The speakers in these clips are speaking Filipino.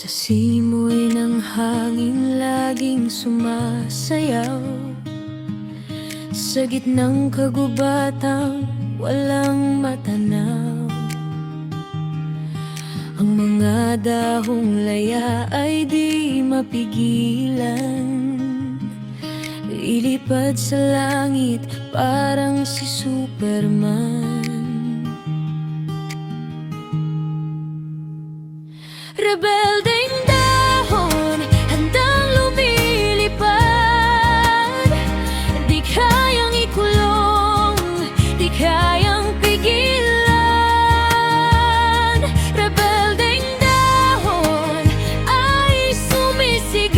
Sa simoy ng hangin laging sumasayaw, sa gitnang kagubatan walang matanaw. Ang mga dahong laya ay di mapigilan, lilipad sa langit parang si Superman. Rebeldeng dahon, handang lumilipad. Di kayang ikulong, di kayang pigilan. Rebeldeng dahon ay sumisigaw,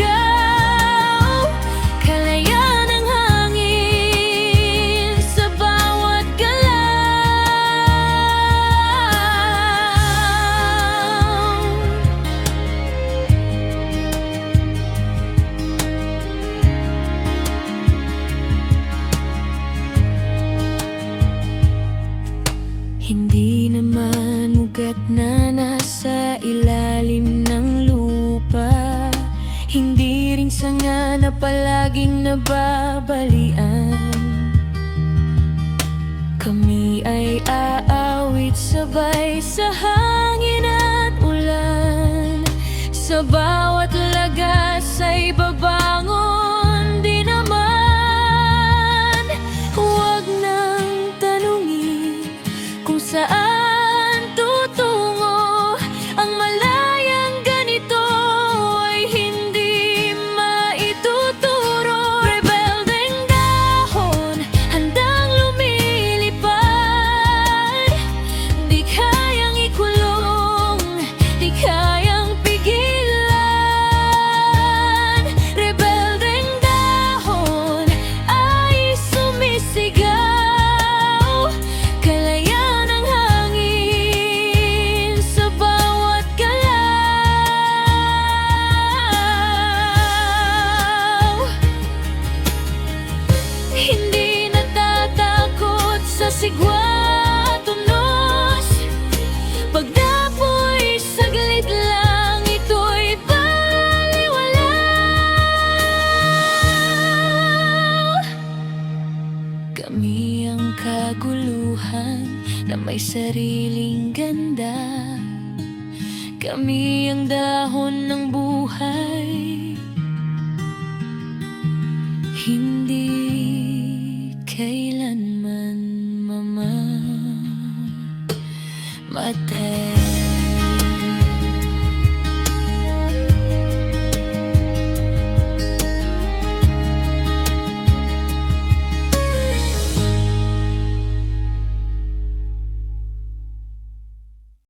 kalayan ng hangin sa bawat galaw. Hindi naman ugat na nasa ilalim ng lupa, hindi rin sanga na palaging nababalian. Kami ay aawit sabay sa hangin at ulan, sa bawat lagas ay babangon din naman. Huwag nang tanungin kung saan tutungo, ang malayang ganito ay hindi maituturo. Rebeldeng dahon, handang lumilipad. Di kayang ikulong, di kayang pigilan. Rebeldeng dahon ay sumisigaw, kalayan ng hangin sa bawat galaw. Hindi natatakot sa sigwa tunos, pagdapoy saglit lang ito'y baliwalaw. Kami ang kaguluhan na may sariling ganda, kami ang dahon ng buhay, hindi kailanman mamamatay.